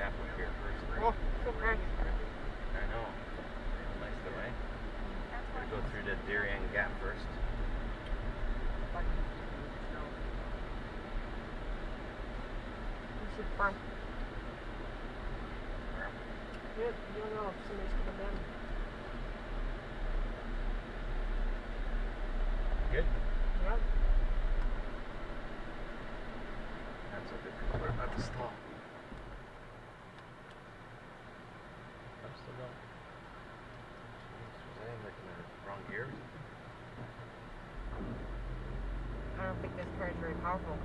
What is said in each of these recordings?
Gap up here first. Oh, okay. I know. Nice though, eh? Gotta go through the Darien Gap first. You should farm. Yep, you don't know if somebody's coming down. Good? Yep. That's okay, because we're about to stall. I'm still going. Was I like in the wrong gear? I don't think this car is very powerful.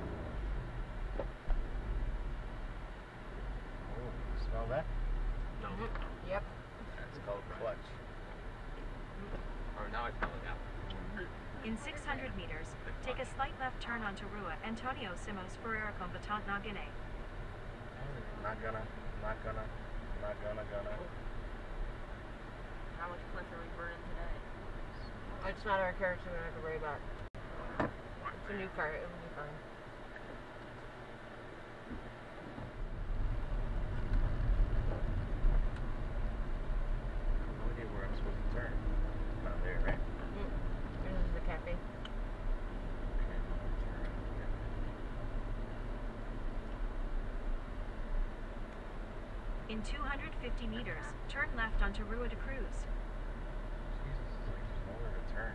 Oh, smell that? No. Yep. That's called clutch. Or now I smell it now. In 600 meters, take a slight left turn onto Rua Antonio Simos Ferreira com Batant Nagine. Not gonna. How much cliff are we burning today? It's not our car, so we don't have to worry about it. It's a new car, it will be fine. No idea where I'm supposed to turn. Not there, right? This is the cafe. Okay, I'm gonna turn around here. In 250 meters, turn left onto Rua de Cruz. Jesus, it's like there's nowhere to turn.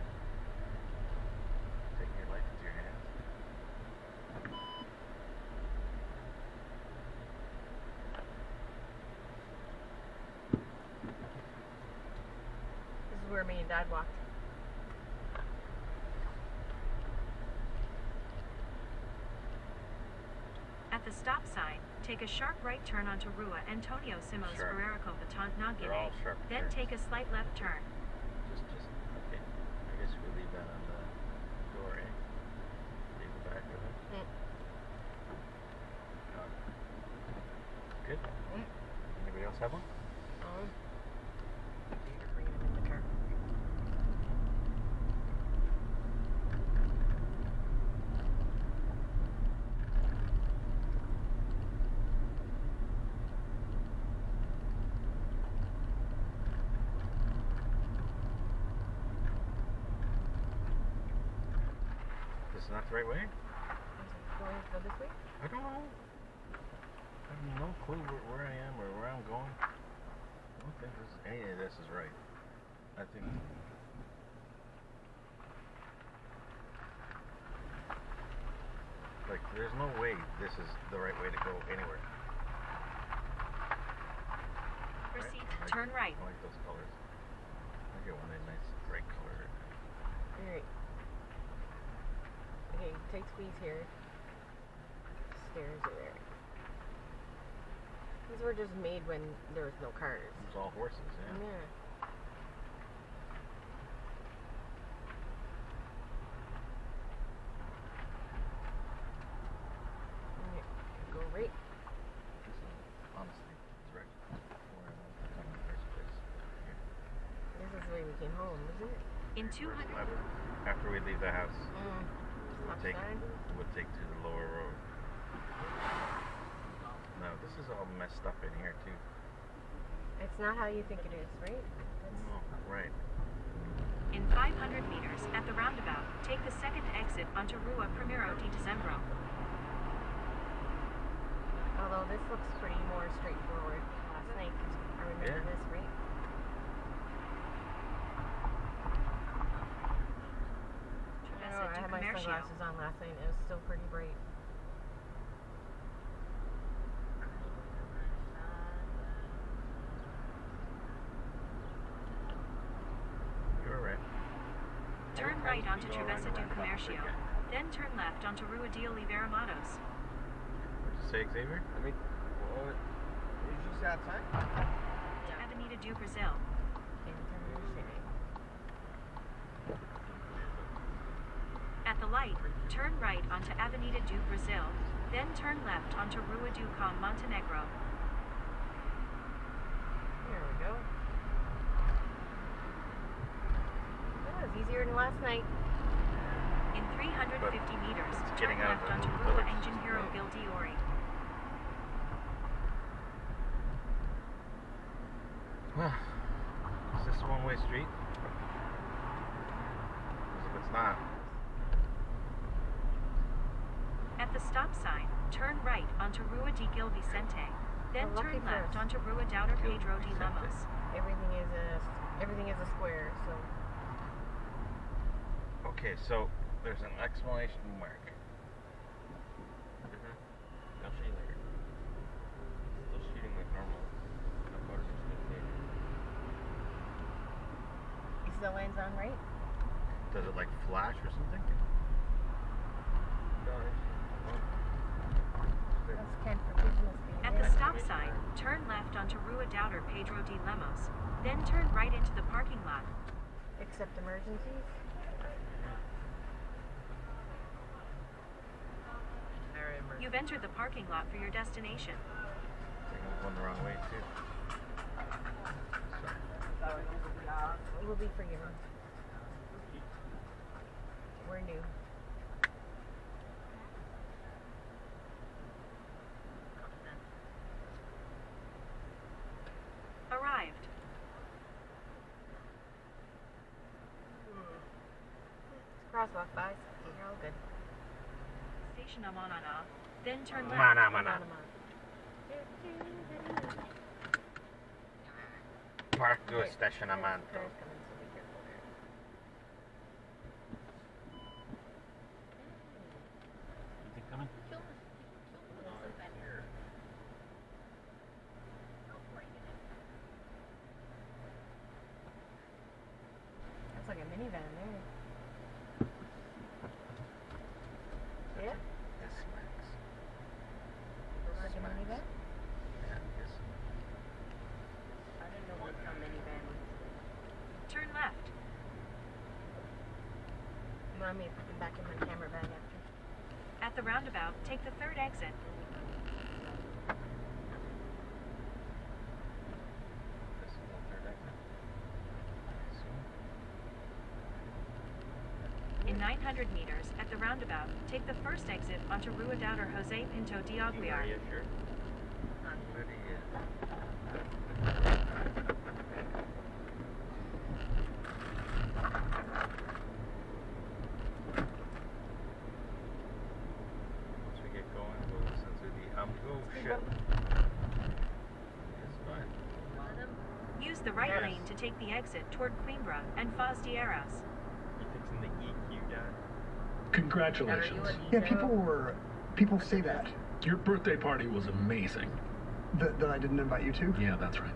Taking your life into your hands. This is where me and Dad walked. At the stop sign, take a sharp right turn onto Rua Antonio Simos Sharp. Ferreira com Batant They're all Nagine. sharp Then turns. take a slight left turn. Just, okay. I guess we'll leave that on the door, eh? Leave the back of it. Good? Anybody else have one? Bring it in the car. This is not the right way? Going to go this way? I don't know. I have no clue where I am or where I'm going. I don't think any of this is right. I think. Like, there's no way this is the right way to go anywhere. Proceed Right? to turn right. I like those colors. I get one of nice bright color. Alright. Okay, tight squeeze here. Stairs are there. These were just made when there was no cars. It was all horses, yeah. Yeah. Alright, go right. This is, honestly, it's right where I want to come in the first place. Here. This is the way we came home, isn't it? In First 200 left. After we leave the house, Stop we'll take sign. to the lower road. No, this is all messed up in here too. It's not how you think it is, right? No, right. In 500 meters, at the roundabout, take the second exit onto Rua Primero de Dezembro. Although this looks pretty more straightforward last night, 'cause I remember Yeah. this, right? I know, I had my sunglasses on last night and it was still pretty bright. You're right. Turn right onto Travessa do Comércio. Then turn left onto Rua de Oliveira Matos. What'd you say, Xavier? I mean, what did you say outside? To Avenida do Brasil. At the light, turn right onto Avenida do Brasil. Then turn left onto Rua do Com Montenegro. There we go. That was easier than last night. In 350 meters, it's turn getting out of left the onto little Rua village. Engenheiro Gildiori. Is this a one-way street? 'Cause if it's not, At the stop sign, turn right onto Rua de Gil Vicente, then Well, lucky turn left for us. onto Rua Dauder Gil Pedro de Vicente. Lemos. Everything is a square, so okay, so there's an exclamation mark. I'll show you later. Still shooting like normal. The photos are still clear. is the lens on right? Does it like flash or something? No, That's kind for business being At the there. stop sign, turn left onto Rua Dauder Pedro de Lemos, then turn right into the parking lot. Except emergencies. You've entered the parking lot for your destination. I think I'm going the wrong way too. Sorry. We'll be forgiven. We're new. Arrived. Crosswalk, guys. You're all good. Station Amanana, then turn left. Mana, mana. Parque do estacionamento. Car's coming, so be careful there. You think coming? That's like a minivan there. Yeah? Yes, Max. Like a minivan? Yeah, yes. I didn't know what a minivan was. Turn left. You want me to put them back in my camera bag after? At the roundabout, take the third exit. This is the third exit. I assume. In 900 meters, at the roundabout, take the first exit onto Rua Dauder Jose Pinto de Aguiar. Are you sure? Once we get going, we'll listen to the oh shit. It's fine. Use the right Yes. lane to take the exit toward Coimbra and Foz de Aras. You fixing the EQ guy? Congratulations. Yeah, people say that. Your birthday party was amazing. That I didn't invite you to? Yeah, that's right.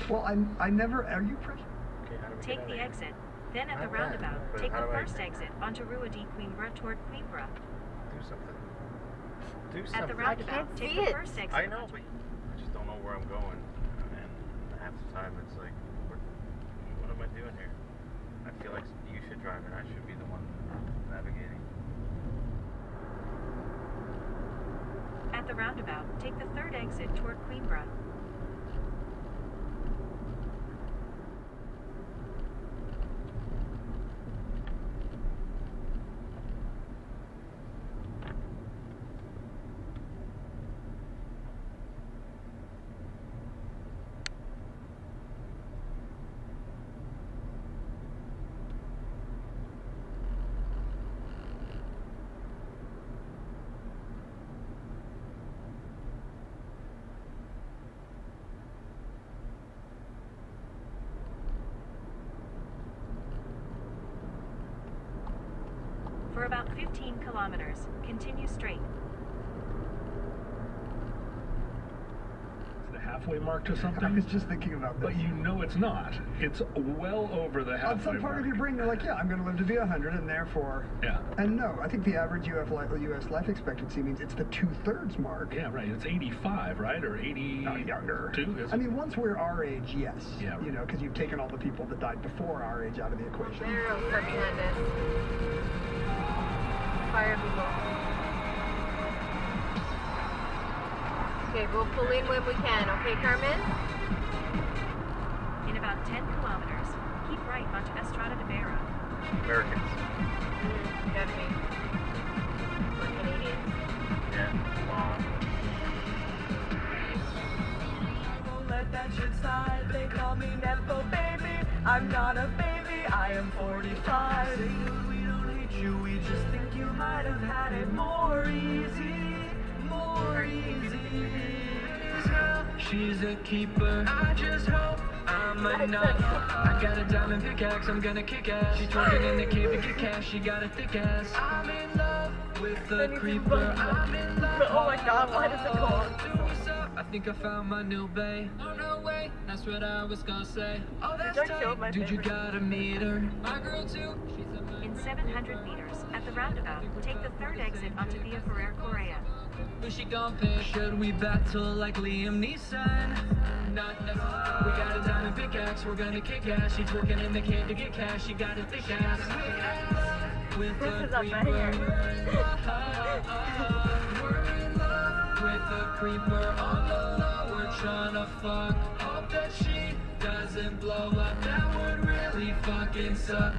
Well, I never, are you present? Okay, how do we Take get out the of here? exit. Then at the Not bad, roundabout, but take how the do I- first exit onto Rua de Coimbra toward Coimbra. Do something. Do At the something. roundabout, can't take see the it. first exit. I know, but I just don't know where I'm going. And half the time it's like, what am I doing here? I feel like you should drive and I should be the one navigating. At the roundabout, take the third exit toward Coimbra. For about 15 kilometers, continue straight. It's the halfway mark to I something, was just thinking about this. but you know it's not. It's well over the On halfway some part mark. of your brain, you're like, yeah, I'm going to live to be 100, and therefore... Yeah. And no, I think the average US life expectancy means it's the 2/3 mark. Yeah, right. It's 85, right? Or 80... Younger. Is I it? mean, once we're our age, yes. Yeah, You right. know, because you've taken all the people that died before our age out of the equation. There, I'll start behind us. Fire people. Okay, we'll pull in when we can, okay, Carmen? In about 10 kilometers, keep right onto Estrada de Beira. Americans. Gotta be. We're Canadians. Yeah. Wow. Let that attention side. They call me Nepo baby. I'm not a baby, I am 45. Say that we don't hate you, we just think you might have had it more easy. More easy. She's a keeper. I just hope I'm enough. I got a diamond pickaxe, I'm gonna kick ass. She's working in the cave to get cash, she got a thick ass. I'm in love with the creeper. I'm in love. Oh my god, why does it go on? I think I found my new bae. Oh no way, that's what I was gonna say. Oh that's Don't show tight. my Dude, you favorite. gotta meet her. My girl too. She's a In 700 meters, at the roundabout, take the third exit onto Via Ferrer Correa. who she gon' pick? Should we battle like Liam Neeson? Not necessarily. We got a diamond pickaxe, we're gonna kick ass. She's working in the cave to get cash, she got a thick ass. With This the is a banger. We're in love with the creeper on the low. We're tryna fuck. Hope that she doesn't blow up. That would really fucking suck.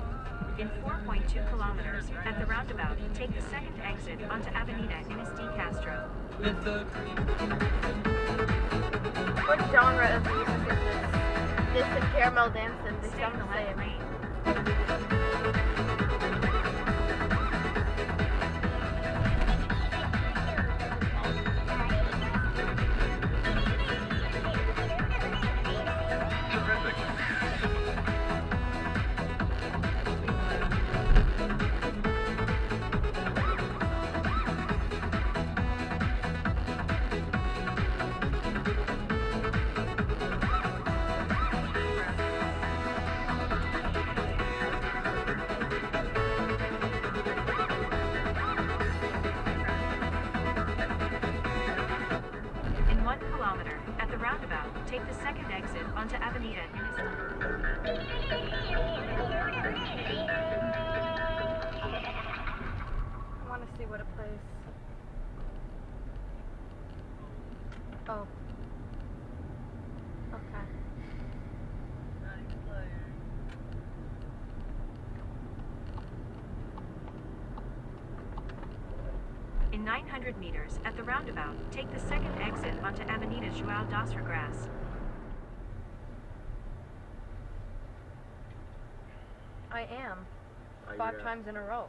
In 4.2 kilometers, at the roundabout, take the second exit onto Avenida Inés de Castro. With the creeper. What genre of music is this? This and Caramel Dancing, they Stay sound in the the left same. lane. In 1 kilometer, at the roundabout, take the second exit onto Avenida Inés. I want to see what it plays. Oh. Okay. In 900 meters, at the roundabout, take the second exit onto Avenida João das Regras. I am. 5 times in a row.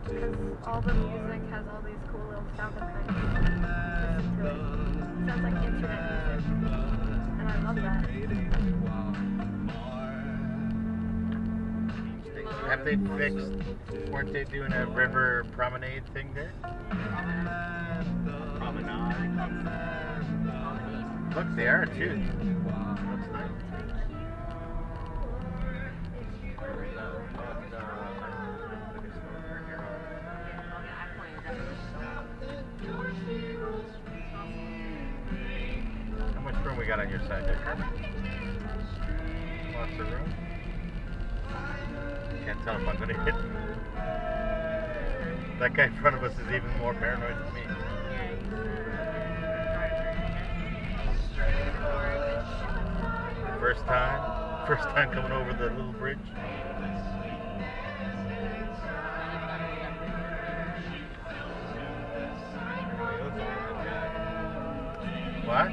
Because all the music has all these cool little sound effects. Listen to it. Sounds like internet music. And I love that. Have they fixed? Weren't they doing a river promenade thing there? Promenade. Look, they are too. Looks nice. How much room we got on your side there? Lots of room. Can't tell if I'm gonna hit. That guy in front of us is even more paranoid than me. First time coming over the little bridge. What?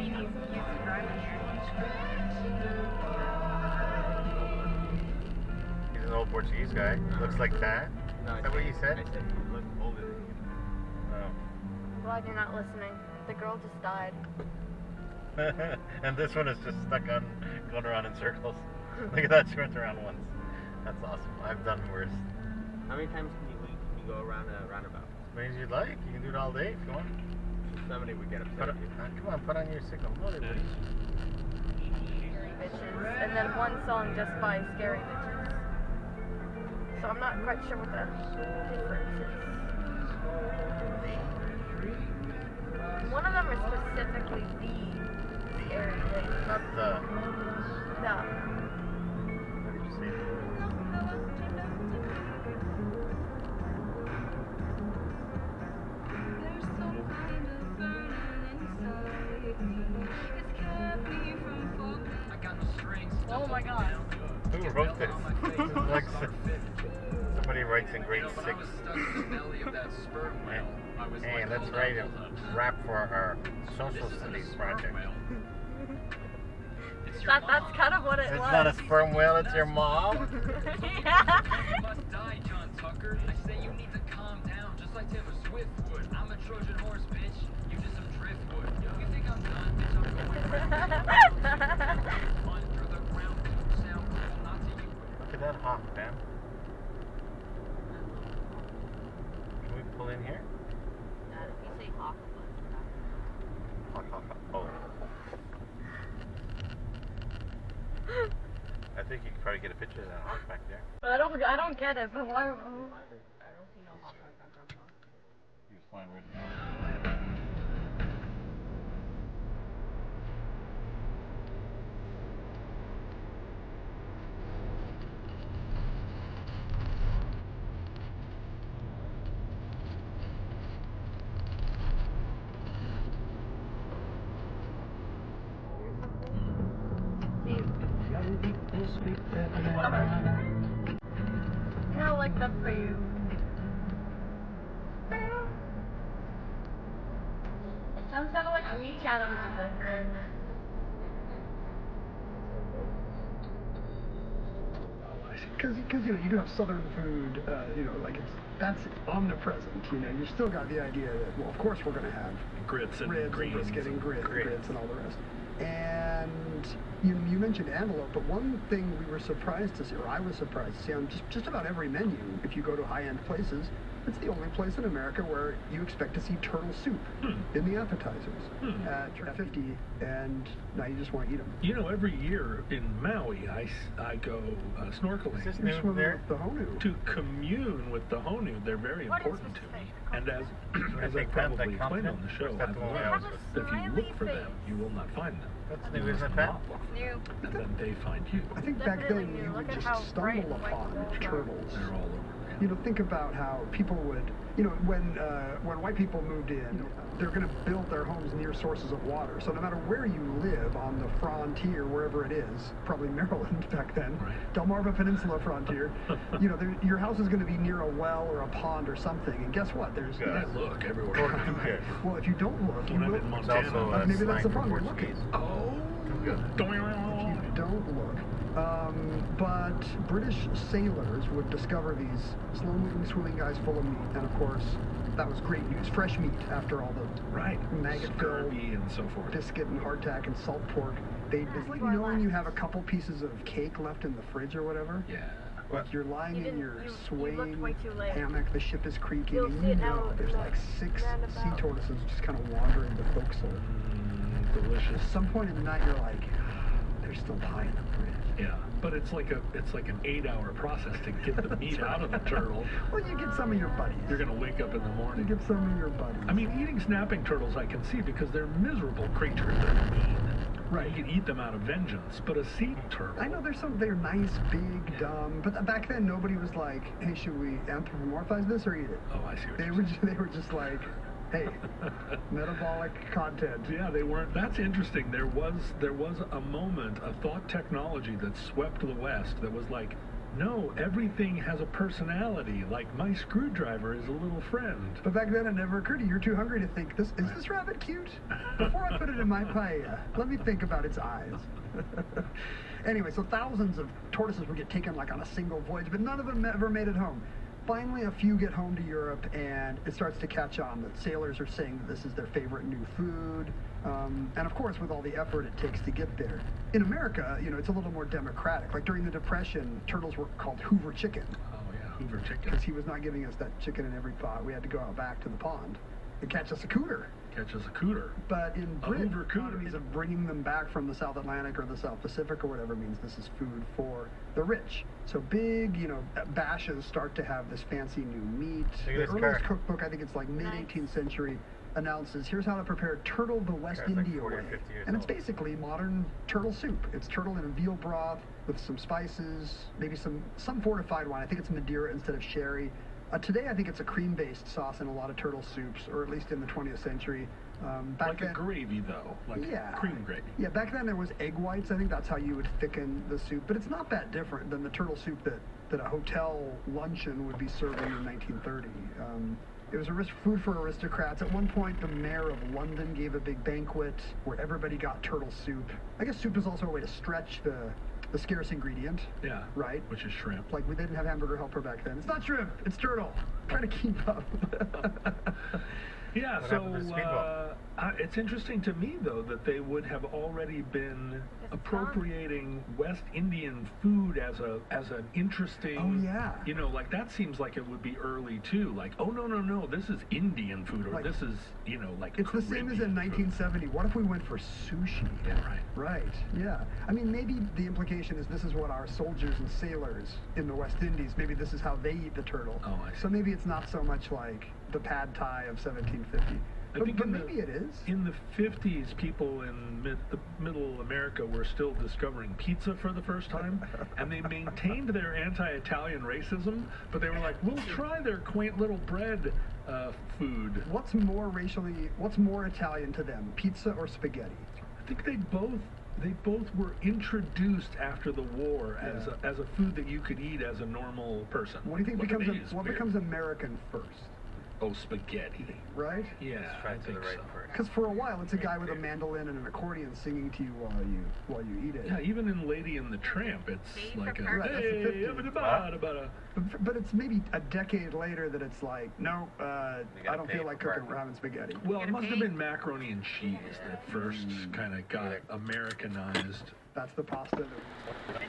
He's an old Portuguese guy. Looks like that. No, Is that what you said? I said you look older than you. Oh. Glad you're not listening. The girl just died. And this one is just stuck on going around in circles. Look at that, she went around once. That's awesome. I've done worse. How many times can you go around a roundabout? As many as you'd like. You can do it all day if you want. Somebody would get upset Put at you. come on, put on your signal. Load it, please. Scary Bitches. And then one song just by Scary Bitches. So I'm not quite sure what the difference is. One of them is specifically the Scary Bitch. Not the. No. What did you say? Oh my god. Who wrote this? This is like somebody writes in grade 6. Hey, let's write a rap for our social studies project. That's kind of what it It's was. not a sperm whale, it's your mom. Yeah. You must die, John Tucker. I say you need to calm down, just like Taylor Swift would. I'm a Trojan horse, bitch. You just some driftwood. You think I'm done, bitch? I'm going under the ground. Sound cool, not to you. Look at that hawk, man. Can we pull in here? If you say hawk, Hawk, hawk, hawk. Oh. I think you could probably get a picture of that hawk back there. But I don't get it. But why? I don't see no hawk. He was flying right now. Kind of like that for you. It sounds kind of like a beach animal. Because you do have southern food, like that's omnipresent. You still got the idea that, well, of course we're going to have Grits and ribs and greens. brisket and grits and all the rest. And you mentioned antelope, but one thing we were surprised to see, or I was surprised to see on just about every menu, if you go to high-end places, it's the only place in America where you expect to see turtle soup in the appetizers at $50, and now you just want to eat them. You know, every year in Maui, I go snorkeling Is this You're new swimming there? with the honu. to commune with the honu. They're very What is important to this me. thing? And as I think probably that explained continent? on the Or show, is that the one I've we learned always have a that if you smiley look for them, face. you will not find them. That's You new, must isn't that? not look for them, New. and then they find you. I think back Definitely then new. you Look would at just how bright stumble and white upon the walls are. turtles. They're all over. Think about how people would, when white people moved in, they're going to build their homes near sources of water. So no matter where you live on the frontier, wherever it is, probably Maryland back then, Right. Delmarva Peninsula frontier, your house is going to be near a well or a pond or something. And guess what? There's I look everywhere. well, if you don't look, you When I'm will. in It's Montana. also Maybe that's the slang for problem. You're looking. Portuguese. Oh. If you don't look. But British sailors would discover these slow-moving, swirling guys full of meat, and of course, that was great news. Fresh meat after all the Right. maggot-filled Scurvy and so forth. biscuit and hardtack and salt pork. It's like knowing you have a couple pieces of cake left in the fridge or whatever. Yeah. Like you're lying in your You looked swaying way too late. hammock, the ship is creaking, You'll and see you it know out there's in like the 6 sea roundabout. tortoises just kind of wandering the forecastle. Delicious. At some point in the night, you're like, there's still pie in the fridge. Yeah, but it's like an 8-hour process to get the meat out of the turtle. Well, you get some of your buddies. You're gonna wake up in the You morning. get some of your buddies. I mean, eating snapping turtles I can see because they're miserable creatures. They're mean. Right. You can eat them out of vengeance, but a sea turtle. I know they're nice, big, dumb, but back then nobody was like, hey, should we anthropomorphize this or eat it? Oh, I see what They you're were saying. they were just like, hey, metabolic content. Yeah, they weren't. That's interesting. There was a moment, a thought technology that swept the West that was like, no, everything has a personality. Like my screwdriver is a little friend. But back then it never occurred to you. You're too hungry to think, is this rabbit cute? Before I put it in my paella, let me think about its eyes. Anyway, so thousands of tortoises would get taken like on a single voyage, but none of them ever made it home. Finally, a few get home to Europe, and it starts to catch on that sailors are saying that this is their favorite new food. And of course, with all the effort it takes to get there. In America, it's a little more democratic. Like during the Depression, turtles were called Hoover chicken Oh yeah, Hoover chicken. because he was not giving us that chicken in every pot. We had to go out back to the pond and catch us a cooter. Catches a cooter. But in A Britain, Hoover cooter. economies of bringing them back from the South Atlantic or the South Pacific or whatever means this is food for the rich. So big, bashes start to have this fancy new meat. Look at The this earliest car. cookbook, I think it's like mid-18th century, announces here's how to prepare turtle the West Guy's like India 40 or way. 50 years And it's old. basically modern turtle soup. It's turtle in a veal broth with some spices, maybe some fortified wine. I think it's Madeira instead of sherry. Today, I think it's a cream-based sauce in a lot of turtle soups, or at least in the 20th century. Back Like then, a gravy though, like cream gravy. Yeah, back then there was egg whites. I think that's how you would thicken the soup. But it's not that different than the turtle soup that a hotel luncheon would be serving in 1930. It was food for aristocrats. At one point, the mayor of London gave a big banquet where everybody got turtle soup. I guess soup is also a way to stretch the scarce ingredient. Yeah. Right? Which is shrimp. Like, we didn't have hamburger helper back then. It's not shrimp, it's turtle. Try to keep up. Yeah, What so happened to the speedboat? it's interesting to me, though, that they would have already been appropriating West Indian food as an interesting. Oh, yeah. You know, like that seems like it would be early too. Like, oh no, this is Indian food, or Like, this is like. It's the same as in 1970. What if we went for sushi? Yeah, right. Right, yeah. I mean, maybe the implication is this is what our soldiers and sailors in the West Indies, maybe this is how they eat the turtle. Oh, I see. So maybe it's not so much like the pad thai of 1750. But maybe it is. In the 50s, people in middle America were still discovering pizza for the first time, and they maintained their anti-Italian racism, but they were like, we'll try their quaint little bread food. What's more Italian to them, pizza or spaghetti? I think they both were introduced after the war as a food that you could eat as a normal person. What do you think becomes American first? Oh, spaghetti. Right? Yeah, I think so. Because for a while, it's a guy with a mandolin and an accordion singing to you while you eat it. Yeah, even in Lady and the Tramp, it's like a Right, that's the 50s. But it's maybe a decade later that it's like, no, I don't feel like cooking. We're having spaghetti. Well, it must have been macaroni and cheese that first kind of got Americanized. That's the pasta that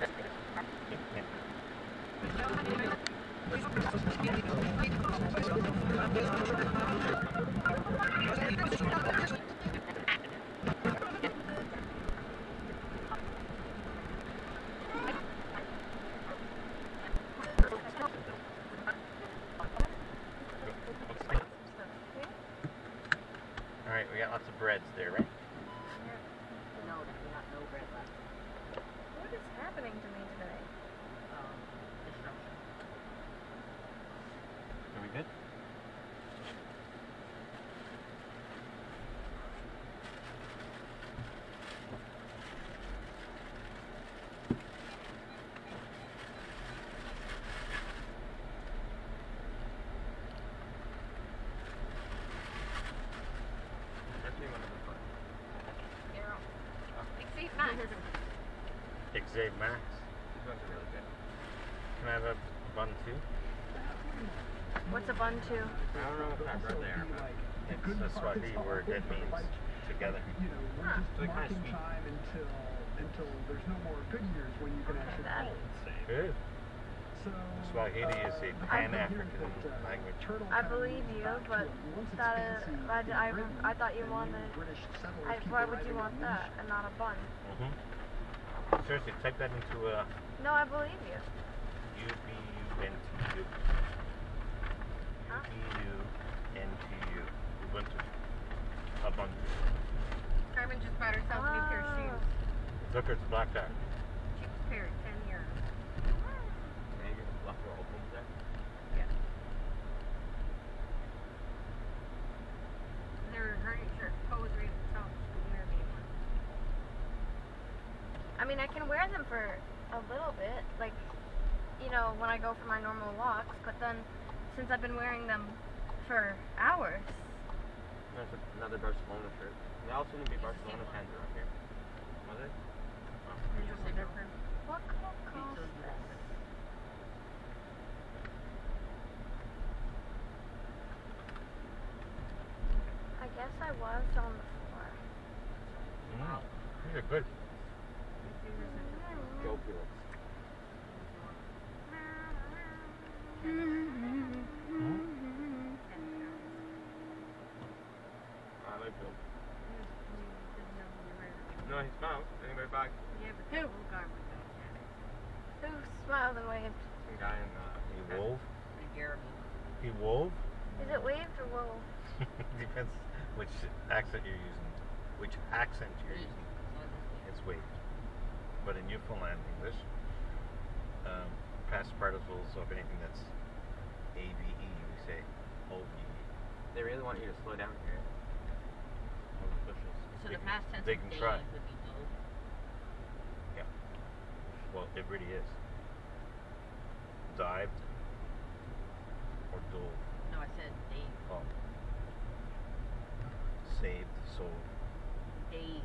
Alright, we got lots of breads there, right? No, we got no bread left. What is happening to me today? Disruption. Are we good? Exave Max. These ones are really good. Can I have a bun too? What's a bun too? I don't know what bread they are, but It's a Swahili word that means together. You know, we're just They're kinda marking sweet. time until there's no more good years when you can actually call it safe. Good. So Swahili is a Pan-African language. I believe you, but that is, I thought you wanted. Why would you want that and not a bun? Seriously, type that into a No, I believe you. U-B-U-N-T-U. Huh? U-B-U-N-T-U. Ubuntu. Ubuntu. Carmen just bought herself a new pair of shoes. Zucker's black dog. Cheapest pair, 10 euros. and you get left for open there. Yeah. Her toes right at the top. She can wear them anymore. I mean, I can wear them for a little bit, like, you know, when I go for my normal walks, but then since I've been wearing them for hours. There's another Barcelona shirt. They also need to be Barcelona fans around here. Was it? What could have cost this? I guess I was on the floor. These are good. Go Felix. I like them. No, he smiled. Anybody back? Who? Who smiled and waved? Some guy in He wove. Jeremy. He wove. Is it waved or wove? Depends which accent you're using. Which accent you're using. It's waved. But in Newfoundland English, past participles of anything that's A-V-E, we say O-V-E. They really want you to slow down here. Those officials. So They the can- past tense they of can days try. would be dove. Yeah. Well, it really is. Dived or dove. No, I said Dave. Oh, called? Saved, sold. Dave.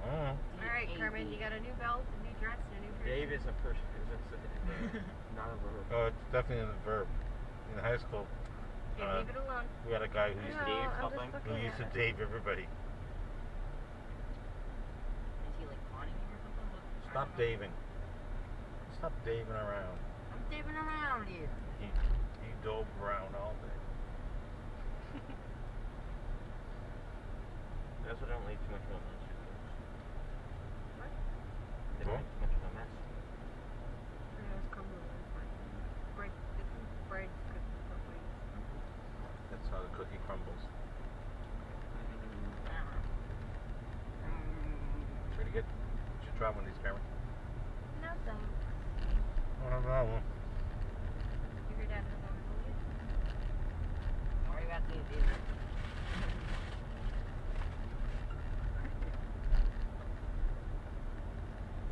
Oh. Alright, Carmen, you got a new belt, a new dress, and a new shirt. Dave is a person. Not a verb. Oh, it's definitely a verb. In high school, Okay, leave it alone. we had a guy who used to Dave I'm something? just who looking used to at it. Dave everybody. Is he like wanting you or something? Look, I Stop don't know. daving. Stop daving around. I'm daving around you. He dove around all day. They also don't leave too much milk on the suitcase. What? They don't make too much of a mess. Yeah, it's crumbling. It's fine. Bread's good both ways. That's how the cookie crumbles. Pretty good. You should try one of these, Cameron. No thanks. Oh, no problem. If your dad doesn't want to believe it. Don't worry about these either.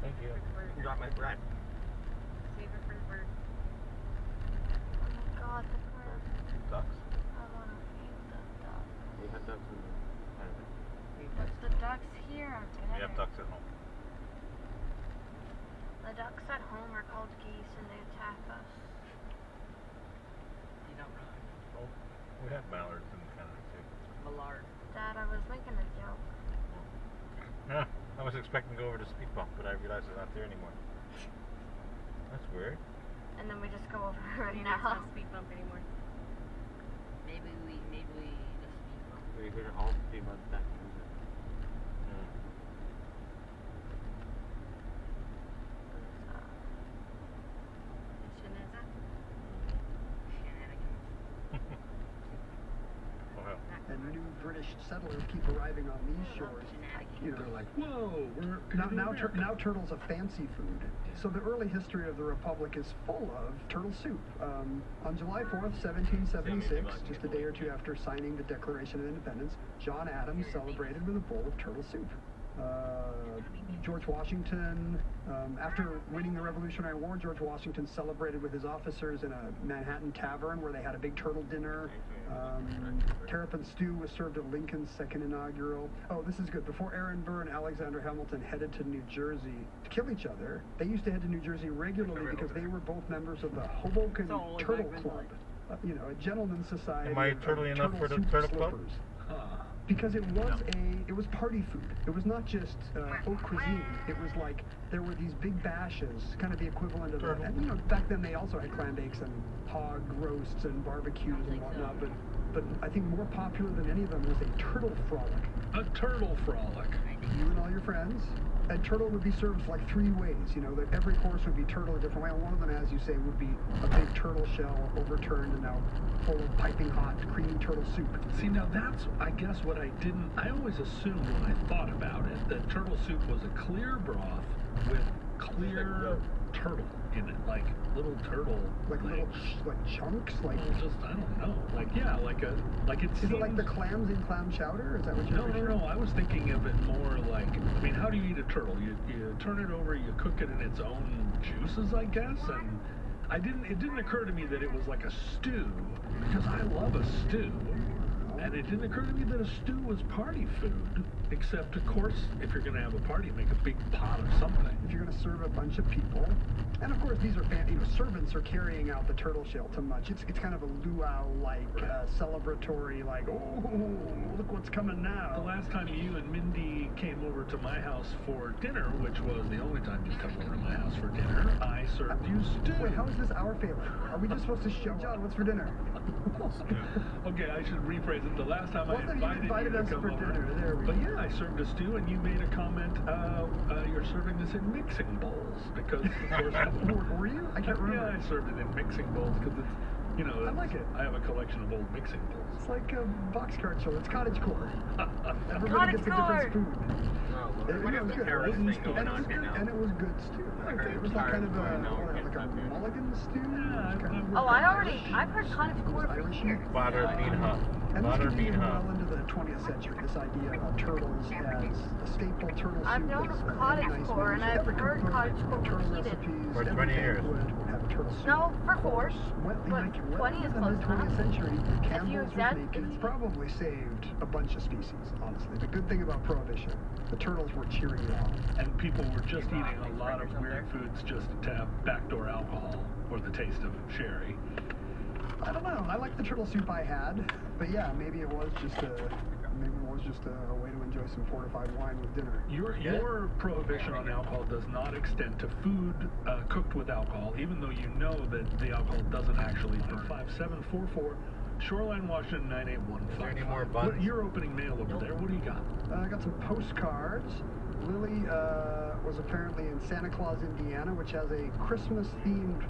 Thank you. For the bird. You got my bread. Save it for the bird. Oh my god, the bird. Ducks. I want to feed the ducks. We had ducks in the But the ducks here are We have better. ducks at home. The ducks at home are called geese and they attack us. You don't really. Oh, we have mallards in Canada too. Millard. Dad, I was making a joke. Yeah, I was expecting to go over to Speed Bump, but I realized it's not there anymore. That's weird. And then we just go over right Maybe it's now. not speed bump anymore. Maybe we just speed bump. We heard all 3 months back. Well, And new British settlers keep arriving on these shores. You know, They're like, whoa, we're now turtle's a fancy food. So the early history of the Republic is full of turtle soup. On July 4th, 1776, just a day or two after signing the Declaration of Independence, John Adams celebrated with a bowl of turtle soup. George Washington, after winning the Revolutionary War, George Washington celebrated with his officers in a Manhattan tavern where they had a big turtle dinner. Terrapin stew was served at Lincoln's second inaugural. Oh, this is good. Before Aaron Burr and Alexander Hamilton headed to New Jersey to kill each other, they used to head to New Jersey regularly because they were both members of the Hoboken Turtle Club. You know, a gentleman's society. Am I of turtly enough for the soup Turtle Club? slippers. Because it was party food. It was not just haute cuisine. It was like there were these big bashes, kind of the equivalent of that. And, you know, back then they also had clam bakes and hog roasts and barbecues and whatnot. But I think more popular than any of them was a turtle frolic. a turtle frolic. You and all your friends. And turtle would be served like 3 ways. You know, that every course would be turtle a different way. And one of them, as you say, would be a big turtle shell overturned and now full of piping hot creamy turtle soup. See, now that's, I guess, what I always assumed when I thought about it, that turtle soup was a clear broth with clear turtle in it, like little turtle. Like little chunks? Like, Well, just, I don't know. Like, yeah, like it is seems... it like the clams in clam chowder? Is that what you're No, I was thinking of it more like, I mean, how do you eat a turtle? You turn it over, you cook it in its own juices, I guess, and it didn't occur to me that it was like a stew, because I love a stew, and it didn't occur to me that a stew was party food, except, of course, if you're going to have a party, make a big pot of something. If you're going to serve a bunch of people, and of course these are servants are carrying out the turtle shell too much. It's kind of a luau-like, celebratory, like, oh, look what's coming now. The last time you and Mindy came over to my house for dinner, which was the only time you've come over to my house for dinner, I served you stew. Wait, how is this our failure? Are we just supposed to show John what's for dinner? Okay, I should rephrase it. The last time Well, I then you invited you us to come for over. dinner. There we But go. yeah, I served a stew, and you made a comment, you're serving this in mixing bowls, because, of course... Were you? I can't remember. Yeah, I served it in mixing bowls, because it's, you know... I like it. I have a collection of old mixing bowls. It's like a boxcar show. It's cottagecore. Everybody gets a different spoon. It was good. terrorist thing going And it on was here good. now. And it was good stew. It was like kind of like a mulligan stew. Yeah, Oh, I've heard cottagecore for years. Butter bean hut. And this Butter continues bean well hub. into the 20th century, this idea of turtles as a staple turtle soup. I've known is of a cottage nice core, and menu. I've Every heard cookbook, cottage core turtle was heated. recipes, For every 20 years. banquet would have a turtle soup. No, for 4. Well, But like, 20 is in the close mid-20th enough. century, Campbell's was exact- making, it's probably saved a bunch of species, honestly. The good thing about Prohibition, the turtles were cheering it on. And people were just eating a lot of weird foods just to have backdoor alcohol or the taste of sherry. I don't know. I like the turtle soup I had, but yeah, maybe it was just a way to enjoy some fortified wine with dinner. Your prohibition on alcohol does not extend to food cooked with alcohol, even though you know that the alcohol doesn't actually burn. 5744, Shoreline, Washington 98155. Is there any more buns? You're opening mail over there. What do you got? I got some postcards. Lily was apparently in Santa Claus, Indiana, which has a Christmas-themed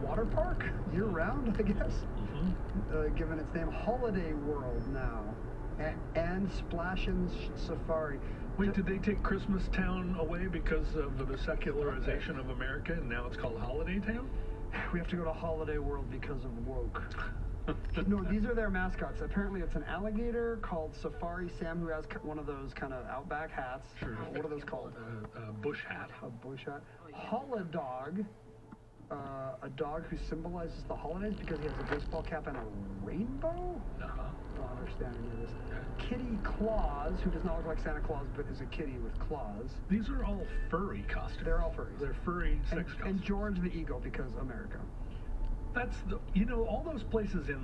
water park year-round, I guess. Given its name, Holiday World now, and Splashin's Safari. Wait, did they take Christmas Town away because of the secularization of America, and now it's called Holiday Town? We have to go to Holiday World because of woke. No, these are their mascots. Apparently, it's an alligator called Safari Sam, who has one of those kind of outback hats. Sure. What are those called? Bush hat. A bush hat. Holidog. A dog who symbolizes the holidays because he has a baseball cap and a rainbow? I don't understand any of this. Kitty Claus, who does not look like Santa Claus but is a kitty with claws. These are all furry costumes. They're all furries. They're furry sex costumes. And George the Eagle because America. That's all those places in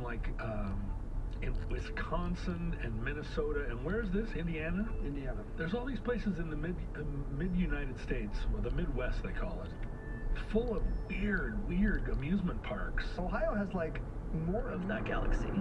in Wisconsin and Minnesota, and where's this? Indiana? Indiana. There's all these places in the mid-United States, or the Midwest they call it, full of weird amusement parks. Ohio has like more of that galaxy.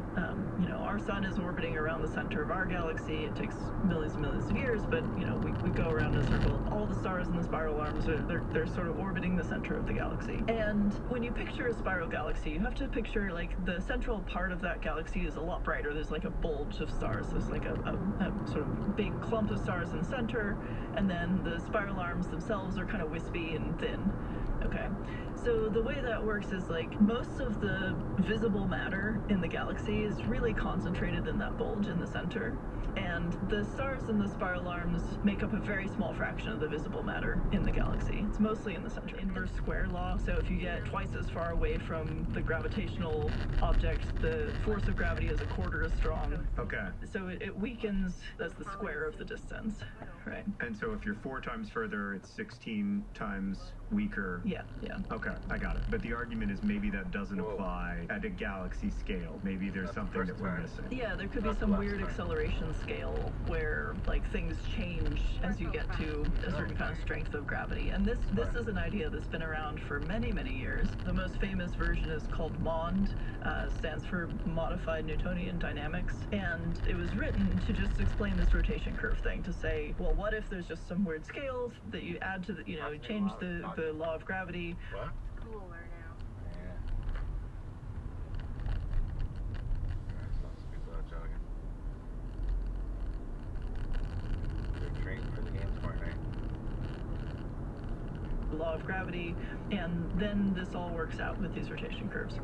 Our sun is orbiting around the center of our galaxy. It takes millions and millions of years, but we go around in a circle. All the stars in the spiral arms they're sort of orbiting the center of the galaxy. And when you picture a spiral galaxy, you have to picture like the central part of that galaxy is a lot brighter. There's like a bulge of stars. There's like a sort of big clump of stars in the center, and then the spiral arms themselves are kind of wispy and thin. Okay, so the way that works is like most of the visible matter in the galaxy is really concentrated in that bulge in the center, and the stars and the spiral arms make up a very small fraction of the visible matter in the galaxy. It's mostly in the center. Inverse square law, so if you get twice as far away from the gravitational object, the force of gravity is a quarter as strong. Okay. So it weakens as the square of the distance, right? And so if you're 4 times further, it's 16 times weaker. Yeah. Okay, I got it. But the argument is maybe that doesn't apply at a galaxy scale. Maybe there's something that we're missing. Yeah, there could be some weird acceleration scale where like things change as you get to a certain kind of strength of gravity. And this is an idea that's been around for many, many years. The most famous version is called MOND, stands for Modified Newtonian Dynamics. And it was written to just explain this rotation curve thing, to say, well, what if there's just some weird scale that you add to the, change the law of gravity. What? Cooler now. Yeah. Alright, so let's scoop that jogging. Big drink for the game tomorrow night. Law of gravity, and then this all works out with these rotation curves.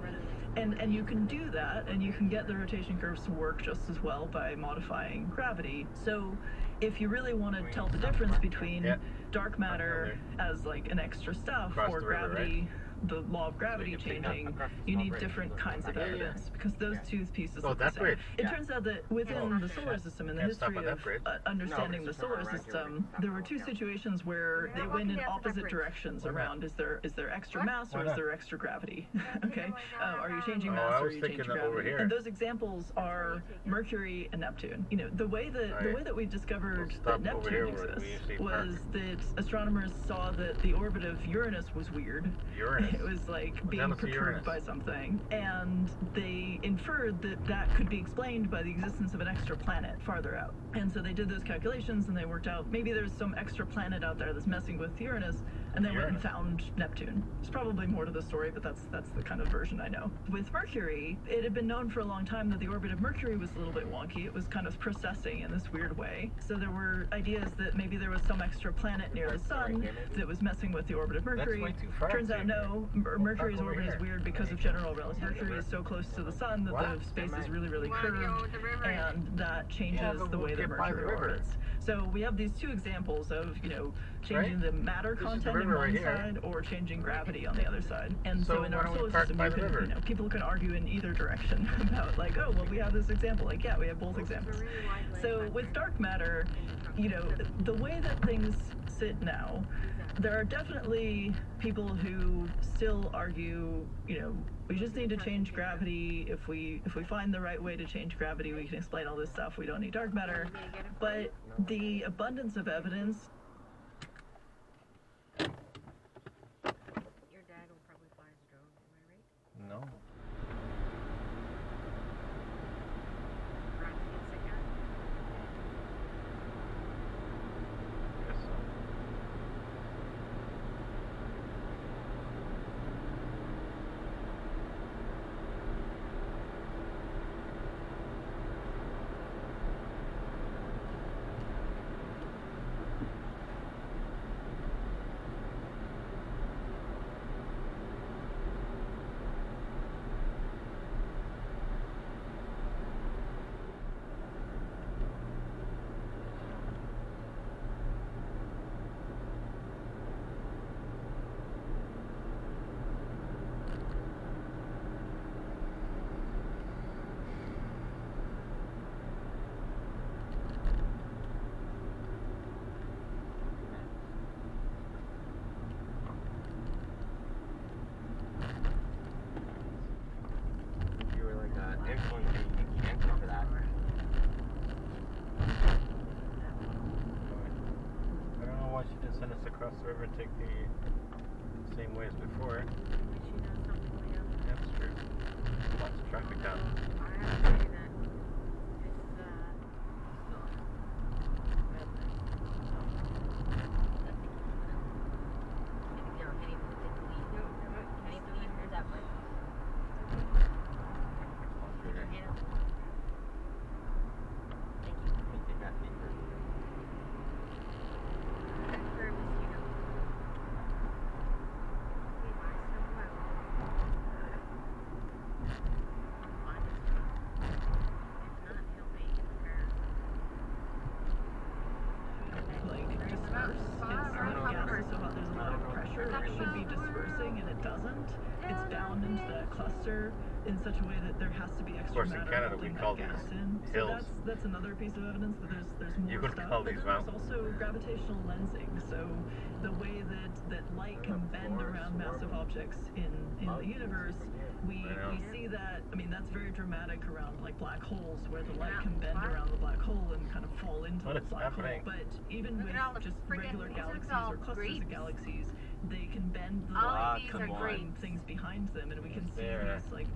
And you can do that, and you can get the rotation curves to work just as well by modifying gravity. So if you really want to tell the difference between dark matter as like an extra stuff or gravity, the law of gravity changing, you need different kinds of evidence because those two pieces look the same. It turns out that within the solar system, in the history of understanding the solar system, there were 2 situations where they went in opposite directions around. Is there extra mass or is there extra gravity? Okay, are you changing mass or are you changing gravity? And those examples are Mercury and Neptune. The way that we discovered that Neptune exists was that astronomers saw that the orbit of Uranus was weird. It was like being perturbed by something, and they inferred that could be explained by the existence of an extra planet farther out. And so they did those calculations and they worked out maybe there's some extra planet out there that's messing with Uranus, and then went and found Neptune. There's probably more to the story, but that's the kind of version I know. With Mercury, it had been known for a long time that the orbit of Mercury was a little bit wonky. It was kind of precessing in this weird way. So there were ideas that maybe there was some extra planet near the sun that was messing with the orbit of Mercury. That's way too far. Turns out no, Mercury's orbit is weird because of general relativity. Mercury is so close to the sun that the space is really, really curved, and that changes the way that Mercury orbits. So we have these two examples of, you know, changing the matter content on one side or changing gravity on the other side. And so in our solar system, you know, people can argue in either direction about like, oh, well, we have this example. Like, yeah, we have both examples. So with dark matter, you know, the way that things sit now, there are definitely people who still argue, you know, we just need to change gravity. If we find the right way to change gravity, we can explain all this stuff. We don't need dark matter. But the abundance of evidence. Your dad will probably fly his drone, am I right? No. Brian gets sick out. Guess so. You were like influencing, you can't cover that. I don't know why she didn't send us across the river and take the same way as before. She knows something we don't. That's true. Lots of traffic down. I have to say that in such a way that there has to be extra matter. Of course, in Canada we call these hills. So that's another piece of evidence that there's more you would stuff. Call these but there's also gravitational lensing. So the way that light can bend around massive objects in the universe, we see that. I mean, that's very dramatic around like black holes, where the light can bend around the black hole and kind of fall into the black hole. But even with just regular galaxies or clusters of galaxies, they can bend the light, combine things behind them, and we can see these like.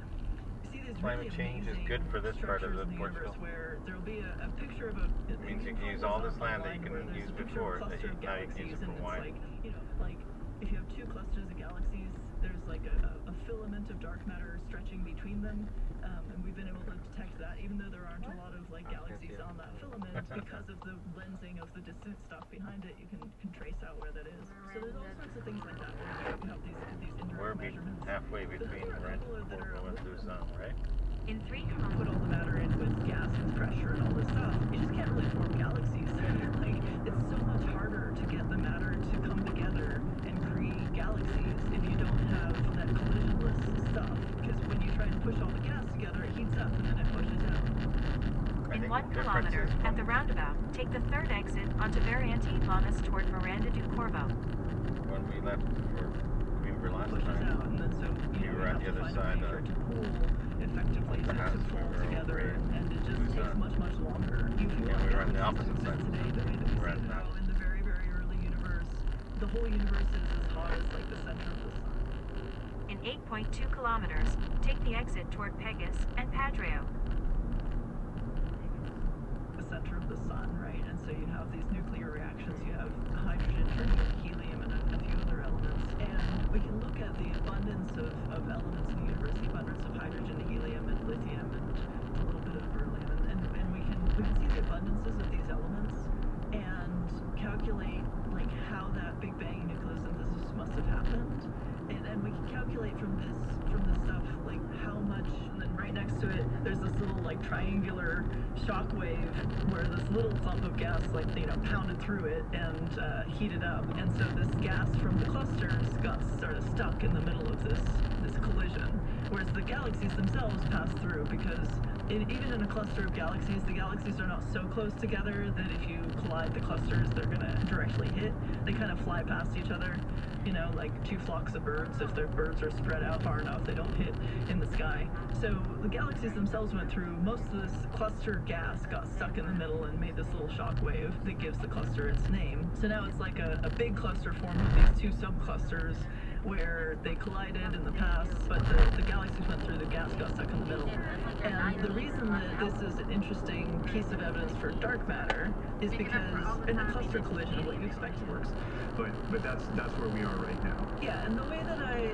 Climate change is good for this part of the Portugal. Where there'll be a picture of a. It means you can use all this land that you can use before, that now you can use it for wine. Like, you know, like if you have two clusters of galaxies, there's like a filament of dark matter stretching between them, and we've been able to detect that, even though there aren't a lot of like galaxies on that filament, because of the lensing of the distant stuff behind it, you can trace out where that is. So there's all sorts of things like that. You have these indirect measurements. Halfway between Portugal and Lousã, right? In 3 put all the matter in with gas and pressure and all this stuff, you just can't really form galaxies. Like, it's so much harder to get the matter to come together and create galaxies if you don't have that collisionless stuff. Because when you try and push all the gas together, it heats up and then it pushes out. In 1 kilometer, at the roundabout, take the 3rd exit onto Variante Lamas toward Miranda do Corvo. When we left for Coimbra last pushes time, out, and then so you were on the other side of to pull effectively to fall together, and it just takes much longer. We were on the opposite side. We're at now. In the very early universe, the whole universe is as hot as like the center of the sun. In 8.2 kilometers, take the exit toward Pegas and Padreo. The center of the sun, right? And so you have these nuclear reactions. You have hydrogen turning into helium and a few other elements. we can look at the abundance of elements in the universe, the abundance of hydrogen, helium, and lithium, and a little bit of beryllium, and we can see the abundances of these elements and calculate like how that Big Bang nucleosynthesis must have happened, and we can calculate from this stuff like how much. And then right next to it, there's this little like triangular shock wave where this little clump of gas like pounded through it and heated up, and so this gas from the clusters got sort of stuck in the middle of this collision, whereas the galaxies themselves pass through because even in a cluster of galaxies, the galaxies are not so close together that if you collide the clusters, they're going to directly hit. They kind of fly past each other, like two flocks of birds. If their birds are spread out far enough, they don't hit in the sky. So the galaxies themselves went through, most of this cluster gas got stuck in the middle and made this little shock wave that gives the cluster its name. So now it's like a big cluster formed of these two subclusters where they collided in the past, but the galaxies went through, the gas got stuck in the middle. And the reason that this is an interesting piece of evidence for dark matter is because in a cluster collision, what you expect works. But that's where we are right now. Yeah, and the way that I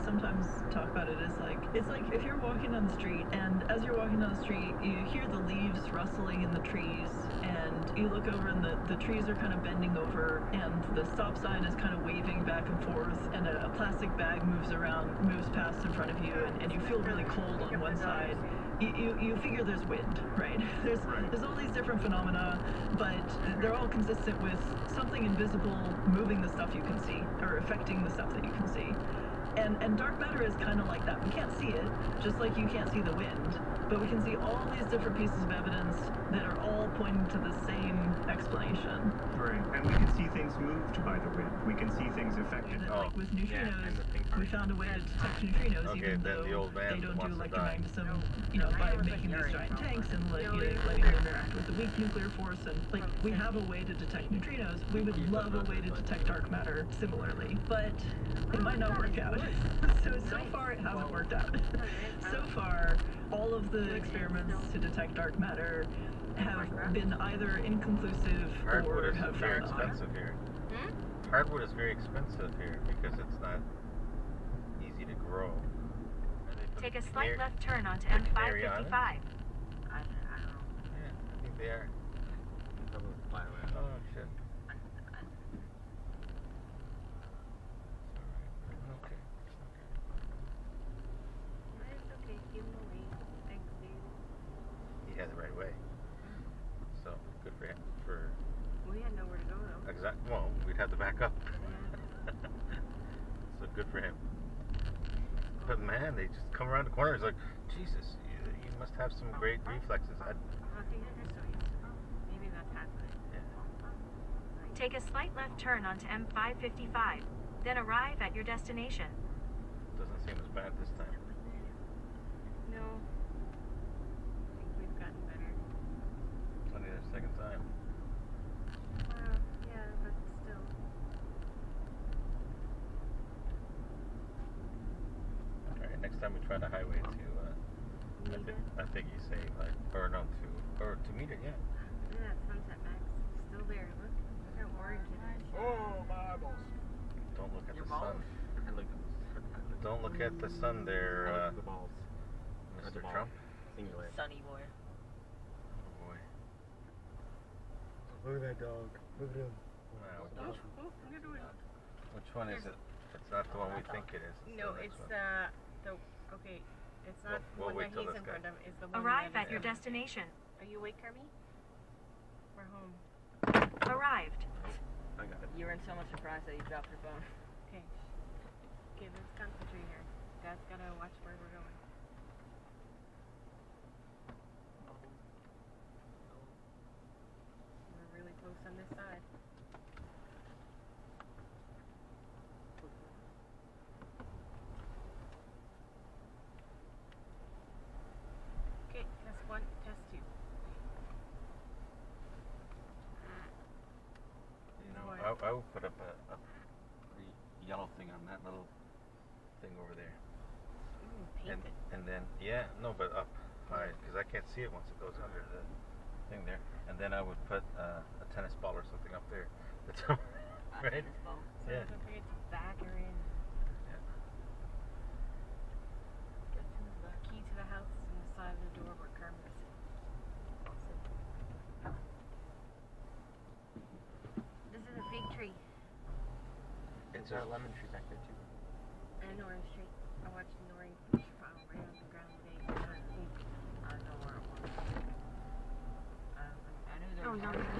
sometimes talk about it is it's like if you're walking down the street, and as you're walking down the street, you hear the leaves rustling in the trees, and you look over and the trees are kind of bending over, and the stop sign is kind of waving back and forth, and a plastic bag moves past in front of you, and you feel really cold on one side. You figure there's wind, right? There's all these different phenomena, but they're all consistent with something invisible moving the stuff you can see, or affecting the stuff that you can see. And dark matter is kind of like that. We can't see it, just like you can't see the wind, but we can see all these different pieces of evidence that are all pointing to the same explanation. Right, and we can see things moved by the wind. We can see things affected. Like with neutrinos, we found a way to detect neutrinos, even though they don't do electromagnetism, by making these giant tanks and letting them interact with the weak nuclear force. And like, we have a way to detect neutrinos. We would love a way to detect dark matter similarly, but it might not work out. So far it hasn't worked out. So far, all of the experiments to detect dark matter have been either inconclusive or have very failed. expensive here. Hardwood is very expensive here because it's not easy to grow. Take a slight left turn onto like M555. I don't know. I don't know. Yeah, I think they are. Oh shit. Okay. It's okay, give him away. Thanks, dude. He had the right way. So good for him. We had nowhere to go though. Well, we'd have to back up. So good for him. But man, they just come around the corner. It's like, Jesus, you must have some great reflexes. Maybe that's happening. Yeah. Take a slight left turn onto M555, then arrive at your destination. Doesn't seem as bad this time. No. I think we've gotten better. It's only the second time. Yeah, but still. Alright, next time we try the highway to, I think you say, to meet it, yeah. Yeah, Sunset Max. Still there. Look how orange it is. Oh, my eyeballs. Don't look at Your the balls? sun. I look at Don't look at the sun there, the balls. Mr. The ball. Trump. Singular. Sunny boy. Oh boy. Look at that dog. Look at him. Wow. Look at it. Which one is it? It's not the one we think it is. No, the it's next one. okay. It's not We'll the one wait that till he's this in guy. front of. It's the one Arrive that at your destination. Are you awake, Kirby? We're home. Arrived. I got it. You were in so much surprise that you dropped your phone. Okay. Okay, let's concentrate here. Dad's gotta watch where we're going. We're really close on this side. Okay, test 1, test 2. I would put up a yellow thing on that little thing over there. Paint it. And then, but up high, because I can't see it once it goes under the thing there. And then I would put a tennis ball or something up there. That's right? Tennis ball. So Yeah. don't forget to back her in. There's a lemon tree back there too. And orange tree. I watched an orange tree fall right on the ground today. I don't know where it was. I knew there was